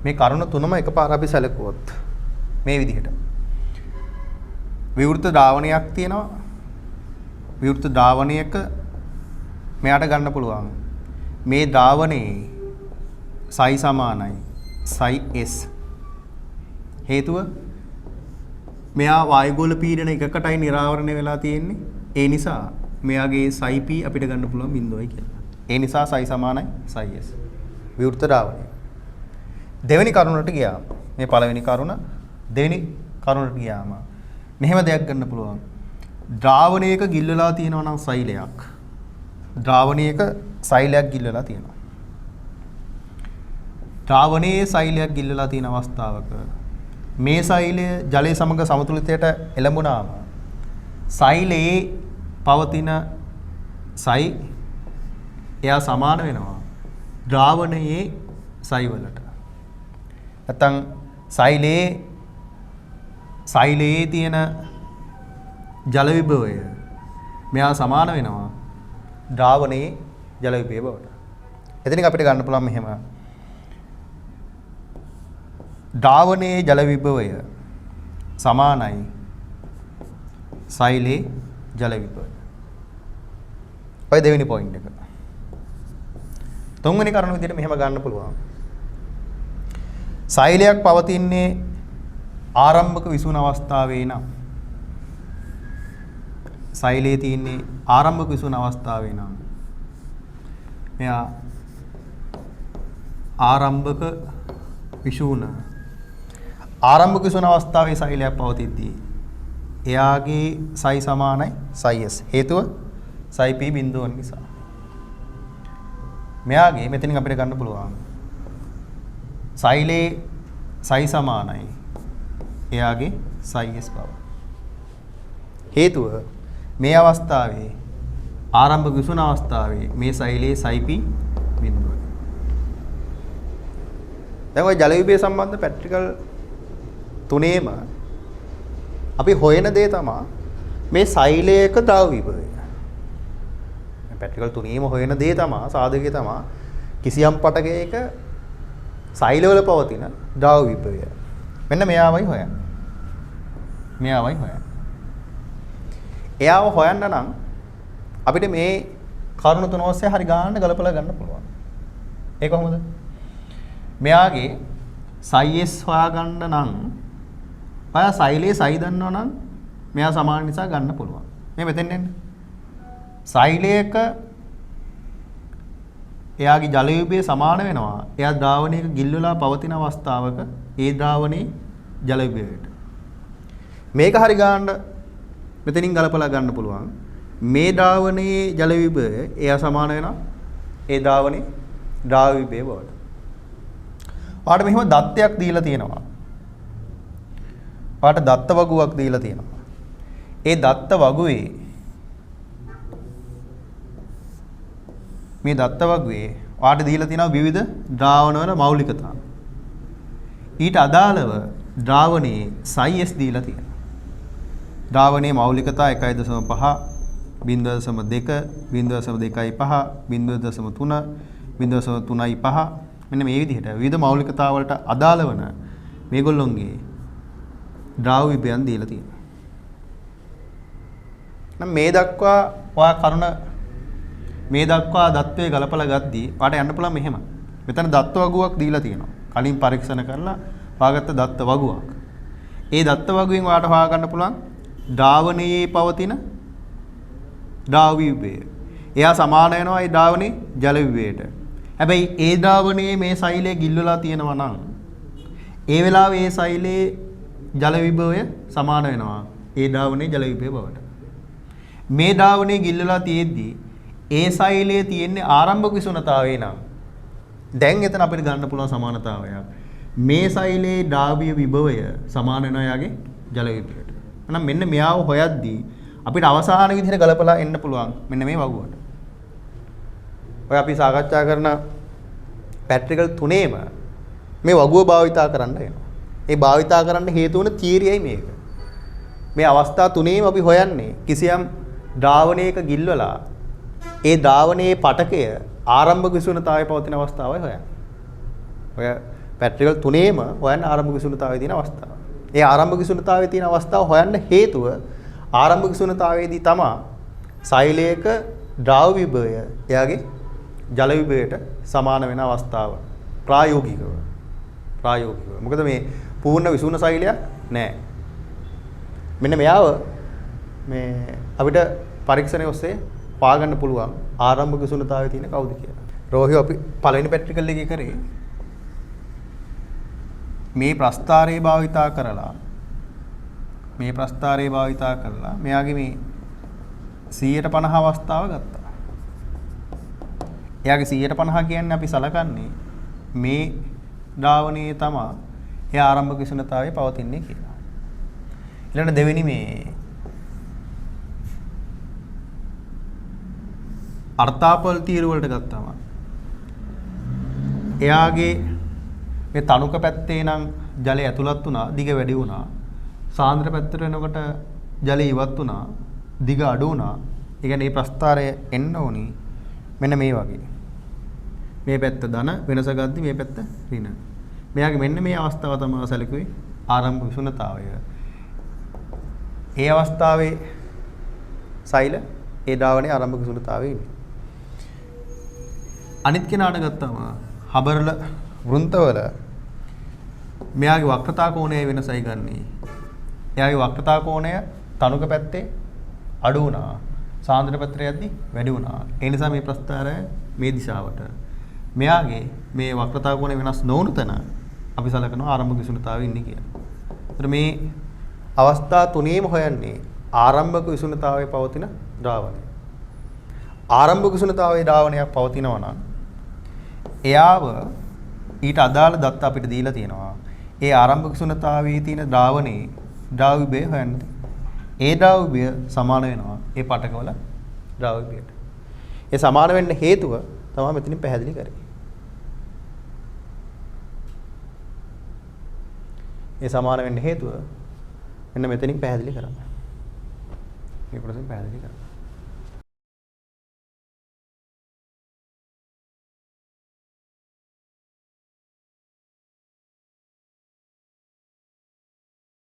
මේ කරුණ තුනම එකපාර අපි සැලකුවොත් මේ විදිහට විවෘත ද්‍රාවණයක් තියෙනවා. විවෘත ද්‍රාවණයක මෙයාට ගන්න පුළුවන් මේ ද්‍රාවණයේ සයි සමානයි සයි s. හේතුව මෙයා වායුගෝල පීඩන එකකටයි නිරාවරණය වෙලා තියෙන්නේ. ඒ නිසා මෙයාගේ සයි p අපිට ගන්න පුළුවන් බිඳුවයි කියලා. ඒ නිසා සයි සමානයි සයි s. විවෘත ද්‍රාවණය. දෙවෙනි කරුණට ගියාම මේ පළවෙනි කරුණ දෙවෙනි කරුණට ගියාම මෙහෙම දෙයක් ගන්න පුළුවන්. ද්‍රාවණයක ගිල්ලලා තියෙනවා නම් සෛලයක්. ද්‍රාවණයක සෛලයක් ගිල්ලලා තියෙනවා. ද්‍රාවණයේ සෛලයක් ගිල්ලලා තියෙන අවස්ථාවක මේ සෛලය ජලයේ සමග සමතුලිතයට එළඹුණාම සෛලයේ පවතින සයි එයා සමාන වෙනවා ද්‍රාවණයේ සයි වලට. නැත්නම් සෛලයේ තියෙන ජල විභවය මෙයා සමාන වෙනවා ද්‍රාවණයේ ජල විභවය බවට. එතනින් අපිට ගන්න පුළුවන් මෙහෙම. ද්‍රාවණයේ ජල විභවය සමානයි සෛලයේ ජල විභවය. ඔය දෙවෙනි පොයින්ට් එක. තුන්වෙනි කරුණ විදිහට මෙහෙම ගන්න පුළුවන්. සෛලයක් පවතින්නේ ආරම්භක විසුණු අවස්ථාවේ නම් සෛලයේ තියෙන්නේ ආරම්භක විසුණු අවස්ථාවේ නම් මෙයා ආරම්භක විසුණු අවස්ථාවේ සෛලයක් පවතිද්දී එයාගේ සයි සමානයි සයි s. හේතුව සයි p බිඳුව නිසා. මෙයාගේ මෙතනින් අපිට ගන්න පුළුවන් සෛලේ සයි සමානයි එයාගේ සයි s බව. හේතුව මේ අවස්ථාවේ ආරම්භක විසුණු අවස්ථාවේ මේ සෛලේ සයි p බිඳුව. දැන් ওই ජල විභවය සම්බන්ධ ප්‍රැක්ටිකල් තුනේම අපි හොයන දේ තමයි මේ සෛලයක ද්‍රව විභවය. ප්‍රැක්ටිකල් තුනේම හොයන දේ තමයි සාධකය තමයි කිසියම් පටකයක සෛලවල පවතින ද්‍රව විභවය. මෙන්න මෙයාවයි හොයන්නේ. මෙයාවයි හොයන්නේ. එයාව හොයන්න නම් අපිට මේ කරුණු තුන ඔස්සේ හරි ගන්න ගලපලා ගන්න පුළුවන්. ඒ කොහොමද? මෙයාගේ සයි s හොයාගන්න නම් ඔයා සෛලයේ සයි දන්නවා නම් මෙයා සමාන නිසා ගන්න පුළුවන්. මේ මෙතෙන් එන්න. සෛලයක එයාගේ ජල විභවය සමාන වෙනවා. එයා ද්‍රාවණයක ගිල්වලා පවතින අවස්ථාවක ඒ ද්‍රාවණේ ජල විභවයට. මේක හරි ගන්න මෙතනින් ගලපලා ගන්න පුළුවන්. මේ ද්‍රාවණයේ ජල විභවය එයා සමාන වෙනවා ඒ ද්‍රාවණේ ද්‍රාව විභවය බවට. ඔයාලට මෙහෙම දත්තයක් දීලා තියෙනවා. ඔයාලට දත්ත වගුවක් දීලා තියෙනවා. ඒ දත්ත වගුවේ මේ දත්ත වගුවේ ඔයාලට දීලා තියෙනවා විවිධ ද්‍රාවණ වල මෞලිකතා. ඊට අදාළව ද්‍රාවණයේ සයි s දීලා තියෙනවා. ද්‍රාවණයේ මෞලිකතා 1.5 0.2 0.2.5 0.3 0.3.5 මෙන්න මේ විදිහට විවිධ මෞලිකතා වලට අදාළ වන මේගොල්ලොන්ගේ ද්‍රාව විභවයන් දීලා තියෙනවා. නම් මේ දක්වා ඔයා කරුණ මේ දක්වා දත්වයේ ගලපලා ගද්දී ඔයාට යන්න පුළුවන් මෙහෙම. මෙතන දත්ත වගුවක් දීලා තියෙනවා. කලින් පරීක්ෂණ කරලා හොයාගත්ත දත්ත වගුවක්. ඒ දත්ත වගුවෙන් ඔයාට හොයා ගන්න පුළුවන් ද්‍රාවණයේ පවතින ද්‍රාව විභවය. එයා සමාන වෙනවා ඒ ද්‍රාවණේ ජල විභවයට. හැබැයි ඒ ද්‍රාවණයේ මේ සෛලයේ ගිල්වලා තියෙනවා නම් ඒ වෙලාවේ ඒ සෛලයේ ජල විභවය සමාන වෙනවා ඒ ද්‍රාවණයේ ජල විභවය බවට. මේ ද්‍රාවණයේ ගිල්වලා තියෙද්දී ඒ සෛලයේ තියෙන්නේ ආරම්භක විසුණතාවේ නම් දැන් එතන අපිට ගන්න පුළුවන් සමානතාවයක්. මේ සෛලයේ ද්‍රාවීය විභවය සමාන වෙනවා යාගේ ජල විභවයට. එහෙනම් මෙන්න මෙයාව හොයද්දී අපිට අවසාන විදිහට ගලපලා එන්න පුළුවන් මෙන්න මේ වගුවට. ඔය අපි සාකච්ඡා කරන ප්‍රැක්ටිකල් තුනේම මේ වගුව භාවිතා කරන්න වෙනවා. ඒ භාවිතා කරන්න හේතු වන තියරියයි මේක. මේ අවස්ථා තුනේම අපි හොයන්නේ කිසියම් ද්‍රාවණයක ගිල්වලා ඒ ද්‍රාවණයේ පටකය ආරම්භක විසුණුතාවයේ පවතින අවස්ථාවයි හොයන්නේ. ඔය පැට්‍රිකල් තුනේම හොයන්න ආරම්භක විසුණුතාවයේ තියෙන අවස්ථාව. ඒ ආරම්භක විසුණුතාවයේ තියෙන අවස්ථාව හොයන්න හේතුව ආරම්භක විසුණුතාවයේදී තමයි සෛලයක ද්‍රව විභවය එයාගේ ජල විභවයට සමාන වෙන අවස්ථාව. ප්‍රායෝගිකව. මොකද මේ පූර්ණ විසුණු සෛලයක් නැහැ. මෙන්න මෙයාව මේ අපිට පරීක්ෂණය ඔස්සේ පාගන්න පුළුවන් ආරම්භක විසුණුතාවයේ තියෙන කවුද කියලා. රෝහිය අපි පළවෙනි පැට්‍රිකල් එකේ කරේ මේ ප්‍රස්ථාරයේ භාවිතා කරලා මෙයාගේ මේ 150 අවස්ථාව ගත්තා. එයාගේ 150 කියන්නේ අපි සලකන්නේ මේ ද්‍රාවණයේ තමයි එයා ආරම්භක විසුණුතාවයේ පවතින්නේ කියලා. ඊළඟ දෙවෙනි මේ අර්ථාපල් තීරු වලට ගත්තාම එයාගේ මේ තනුක පැත්තේ නම් ජලය ඇතුළත් වුණා, දිග වැඩි වුණා. සාන්ද්‍ර පැත්තට වෙනකොට ජලය ඉවත් වුණා, දිග අඩු වුණා. ඒ කියන්නේ මේ ප්‍රස්ථාරය එන්න ඕනි මෙන්න මේ වගේ. මේ පැත්ත ධන වෙනස ගද්දි මේ පැත්ත ඍණ. මෙයාගේ මෙන්න මේ අවස්ථාව තමයි සැලකුවේ ආරම්භ විසුණුතාවය. ඒ අවස්ථාවේ සෛල ඒ ද්‍රාවණයේ ආරම්භ විසුණුතාවයේ ඉන්නේ. අනිත් කෙනාට ගත්තම හබරල වෘන්තවල මෙයාගේ වක්‍රතා කෝණය වෙනසයි ගන්නේ. එයාගේ වක්‍රතා කෝණය තනුක පැත්තේ අඩු වුණා. සාන්ද්‍ර පැත්තට යද්දි වැඩි වුණා. ඒ නිසා මේ ප්‍රස්ථාරය මේ දිශාවට. මෙයාගේ මේ වක්‍රතා කෝණය වෙනස් නොවුණු තැන අපි සලකනවා ආරම්භක විසුණුතාවයේ ඉන්නේ කියලා. ඒතර මේ අවස්ථා තුනේම හොයන්නේ ආරම්භක විසුණුතාවයේ පවතින ද්‍රාවණය. ආරම්භක විසුණුතාවයේ ද්‍රාවණයක් පවතිනවා නම් එයාව ඊට අදාළ දත්ත අපිට දීලා තියෙනවා. ඒ ආරම්භක විසුණුතාවයේ තියෙන ද්‍රාවණේ ද්‍රව විභවය හොයන්න. ඒ ද්‍රව විභවය සමාන වෙනවා ඒ පටකවල ද්‍රව විභවයට. ඒ සමාන වෙන්න හේතුව තමයි මෙතනින් පැහැදිලි කරේ. ඒ සමාන වෙන්න හේතුව මෙන්න මෙතනින් පැහැදිලි කරන්න. මේ කොටසින් පැහැදිලි කරන්න.